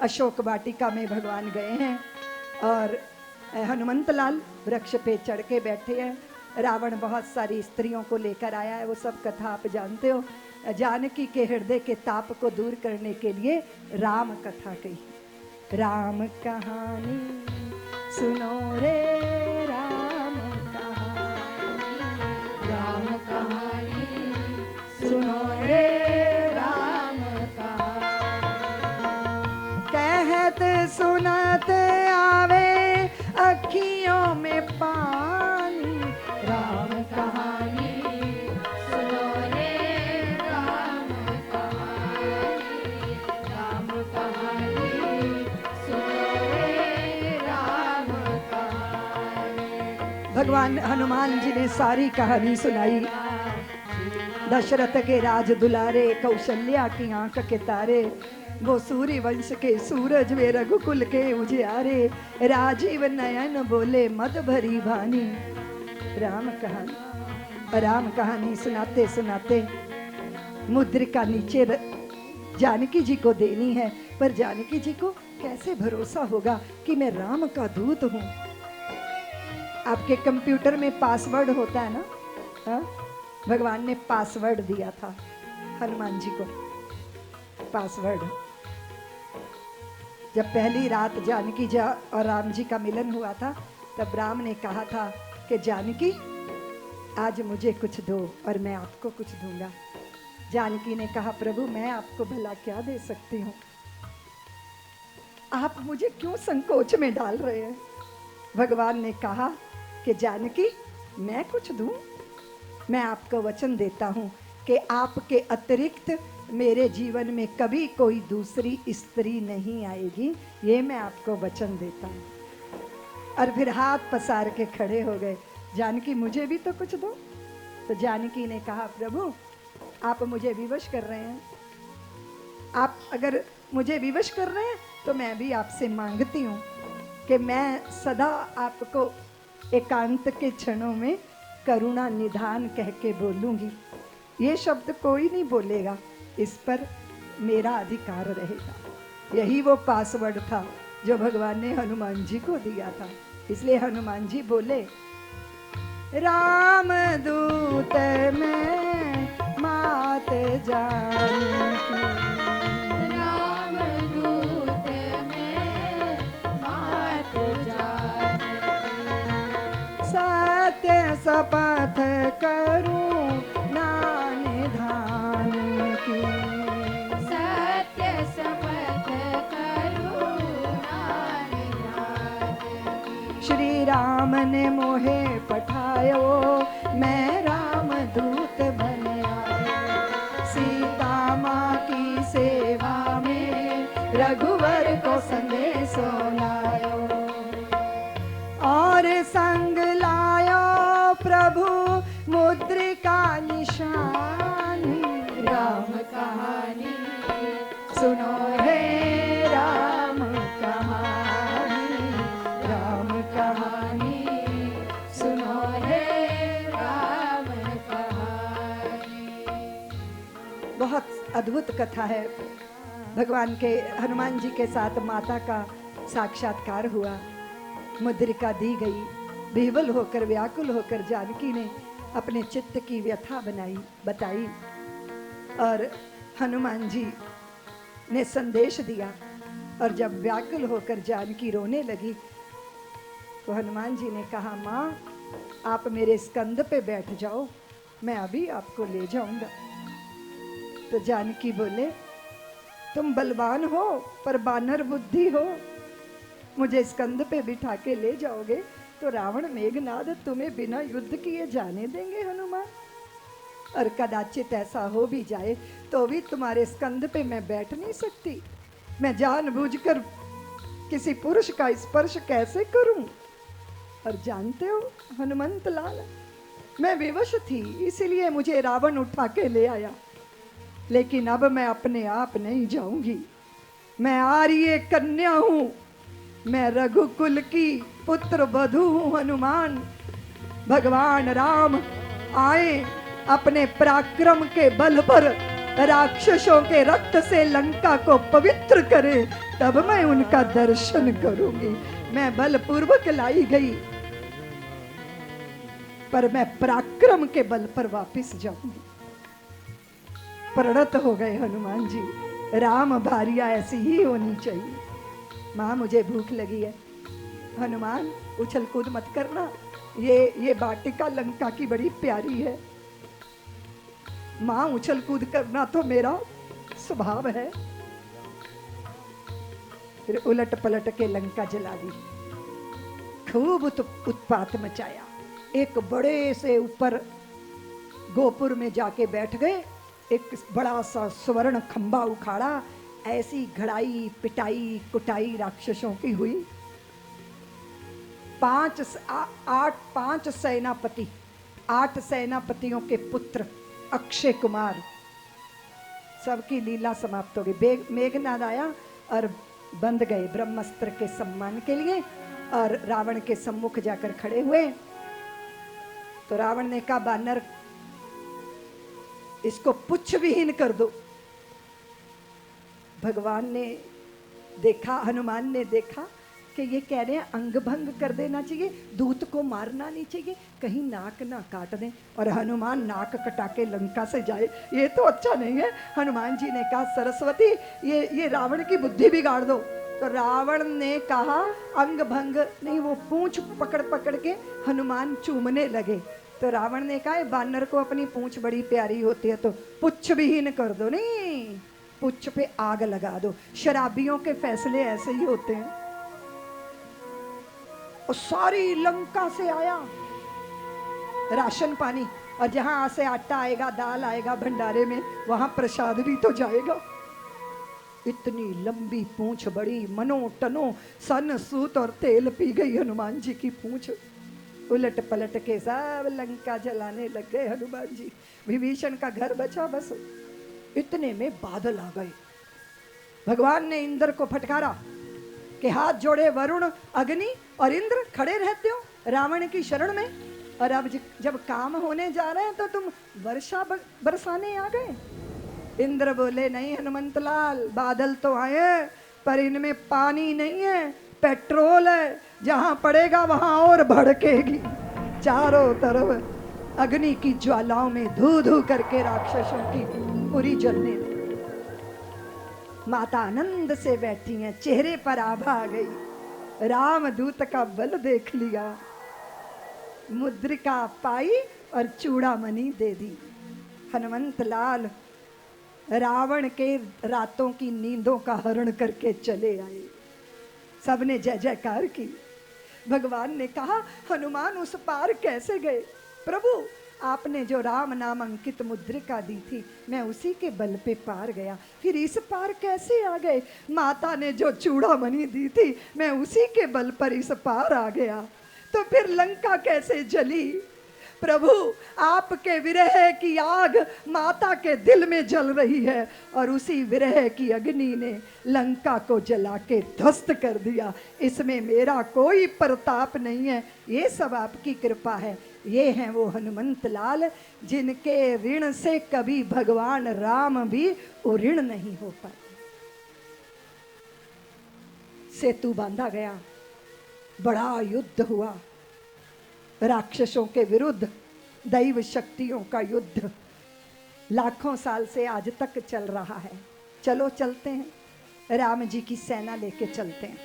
अशोक वाटिका में भगवान गए हैं और हनुमंत लाल वृक्ष पे चढ़ के बैठे हैं। रावण बहुत सारी स्त्रियों को लेकर आया है, वो सब कथा आप जानते हो। जानकी के हृदय के ताप को दूर करने के लिए राम कथा कही। राम कहानी सुनो रे राम कहानी, राम कहानी सुनो रे राम कहानी। कहत सुनत आवे अखियों में पानी, राम कहानी सुनो रे राम कहानी, राम कहानी सुनो रे राम कहानी। भगवान हनुमान जी ने सारी कहानी सुनाई। दशरथ के राज दुलारे, कौशल्या की आंख के तारे, वो सूर्य वंश के सूरज वे रघुकुल के उजियारे, राजीव नयन बोले मद भरी भानी। राम कहानी सुनाते सुनाते मुद्रिका नीचे जानकी जी को देनी है, पर जानकी जी को कैसे भरोसा होगा कि मैं राम का दूत हूं। आपके कंप्यूटर में पासवर्ड होता है ना, हा? भगवान ने पासवर्ड दिया था हनुमान जी को। पासवर्ड जब पहली रात जानकी जी और राम जी का मिलन हुआ था, तब राम ने कहा था कि जानकी आज मुझे कुछ दो और मैं आपको कुछ दूंगा। जानकी ने कहा प्रभु मैं आपको भला क्या दे सकती हूँ, आप मुझे क्यों संकोच में डाल रहे हैं। भगवान ने कहा कि जानकी मैं कुछ दूं, मैं आपको वचन देता हूँ कि आपके अतिरिक्त मेरे जीवन में कभी कोई दूसरी स्त्री नहीं आएगी, ये मैं आपको वचन देता हूँ। और फिर हाथ पसार के खड़े हो गए। जानकी मुझे भी तो कुछ दो। तो जानकी ने कहा प्रभु आप मुझे विवश कर रहे हैं, आप अगर मुझे विवश कर रहे हैं तो मैं भी आपसे मांगती हूँ कि मैं सदा आपको एकांत के क्षणों में करुणा निधान कह के बोलूंगी। ये शब्द कोई नहीं बोलेगा, इस पर मेरा अधिकार रहेगा। यही वो पासवर्ड था जो भगवान ने हनुमान जी को दिया था। इसलिए हनुमान जी बोले राम दूत में मात जानकी, राम दूत में मात जानकी, सत्य शपथ करूं ना निधान की, सत्य शपथ करूं ना निधान की। श्री राम ने मोहे पठायो मैं राम दूत बन आयो, सीता माँ की सेवा में रघुवर को संदेशो लायो, और संग लायो प्रभु मुद्रिका निशानी। राम कहानी सुनो हे राम कहानी, राम कहानी सुनो हे राम कहानी। बहुत अद्भुत कथा है। भगवान के हनुमान जी के साथ माता का साक्षात्कार हुआ, मुद्रिका दी गई। विह्वल होकर व्याकुल होकर जानकी ने अपने चित्त की व्यथा बताई और हनुमान जी ने संदेश दिया। और जब व्याकुल होकर जानकी रोने लगी तो हनुमान जी ने कहा माँ आप मेरे स्कंद पे बैठ जाओ, मैं अभी आपको ले जाऊंगा। तो जानकी बोले तुम बलवान हो पर बानर बुद्धि हो, मुझे स्कंद पे बिठा के ले जाओगे तो रावण मेघनाद तुम्हें बिना युद्ध किए जाने देंगे हनुमान। और कदाचित ऐसा हो भी जाए तो भी तुम्हारे स्कंद पे मैं बैठ नहीं सकती, मैं जानबूझकर किसी पुरुष का स्पर्श कैसे करूं। और जानते हो हनुमंत लाल मैं विवश थी, इसीलिए मुझे रावण उठा के ले आया, लेकिन अब मैं अपने आप नहीं जाऊंगी। मैं आर्य कन्या हूं, मैं रघुकुल की पुत्र वधू हूं हनुमान। भगवान राम आए अपने पराक्रम के बल पर राक्षसों के रक्त से लंका को पवित्र करे, तब मैं उनका दर्शन करूंगी। मैं बलपूर्वक लाई गई, पर मैं पराक्रम के बल पर वापस जाऊंगी। प्रणत हो गए हनुमान जी। राम भारिया ऐसी ही होनी चाहिए। माँ मुझे भूख लगी है। हनुमान उछल कूद मत करना, ये वाटिका लंका की बड़ी प्यारी है। माँ उछल कूद करना तो मेरा स्वभाव है। फिर उलट पलट के लंका जला दी, खूब उत्पात मचाया। एक बड़े से ऊपर गोपुर में जाके बैठ गए, एक बड़ा सा स्वर्ण खंबा उखाड़ा। ऐसी घड़ाई पिटाई कुटाई राक्षसों की हुई। पांच सेनापति, 8 सेनापतियों के पुत्र अक्षय कुमार, सबकी लीला समाप्त हो गई। मेघनाद आया और बंद गए ब्रह्मास्त्र के सम्मान के लिए, और रावण के सम्मुख जाकर खड़े हुए। तो रावण ने कहा, बानर इसको पुच्छ विहीन कर दो। भगवान ने देखा, हनुमान ने देखा कि ये कह रहे हैं अंग भंग कर देना चाहिए, दूत को मारना नहीं चाहिए, कहीं नाक ना काट दें और हनुमान नाक कटा के लंका से जाए, ये तो अच्छा नहीं है। हनुमान जी ने कहा, सरस्वती ये रावण की बुद्धि बिगाड़ दो। तो रावण ने कहा अंग भंग नहीं, वो पूंछ पकड़ पकड़ के हनुमान चूमने लगे। तो रावण ने कहा, बानर को अपनी पूंछ बड़ी प्यारी होती है, तो पुच्छ विहीन कर दो। नहीं, पुच्छ पे आग लगा दो। शराबियों के फैसले ऐसे ही होते हैं। और सारी लंका से आया राशन पानी, और जहां से आटा आएगा, दाल आएगा भंडारे में, वहां प्रसाद भी तो जाएगा। इतनी लंबी पूंछ बड़ी, मनो टनो सन सूत और तेल पी गई हनुमान जी की पूंछ। उलट पलट के सब लंका जलाने लग गए हनुमान जी। विभीषण का घर बचा बस। इतने में बादल आ गए। भगवान ने इंद्र को फटकारा कि हाथ जोड़े वरुण अग्नि और इंद्र, खड़े रहते हो रावण की शरण में, और अब जब काम होने जा रहे हैं तो तुम वर्षा बरसाने आ गए। इंद्र बोले, नहीं हनुमंत लाल, बादल तो आए पर इनमें पानी नहीं है, पेट्रोल है, जहां पड़ेगा वहां और भड़केगी। चारों तरफ अग्नि की ज्वालाओं में धू धू करके राक्षसों की पूरी जलने लगी। माता आनंद से बैठी हैं, चेहरे पर आभा आ गई। रामदूत का बल देख लिया, मुद्रिका पाई और चूड़ामणि दे दी। हनुमंत लाल रावण के रातों की नींदों का हरण करके चले आए। सबने जय जयकार की। भगवान ने कहा, हनुमान उस पार कैसे गए? प्रभु, आपने जो राम नाम अंकित मुद्रिका दी थी, मैं उसी के बल पे पार गया। फिर इस पार कैसे आ गए? माता ने जो चूड़ामणि दी थी, मैं उसी के बल पर इस पार आ गया। तो फिर लंका कैसे जली? प्रभु, आपके विरह की आग माता के दिल में जल रही है, और उसी विरह की अग्नि ने लंका को जला के ध्वस्त कर दिया। इसमें मेरा कोई प्रताप नहीं है, ये सब आपकी कृपा है। ये हैं वो हनुमंत लाल, जिनके ऋण से कभी भगवान राम भी ऋण नहीं हो पाए। सेतु बांधा गया, बड़ा युद्ध हुआ राक्षसों के विरुद्ध, दैव शक्तियों का युद्ध लाखों साल से आज तक चल रहा है। चलो चलते हैं, राम जी की सेना लेके चलते हैं।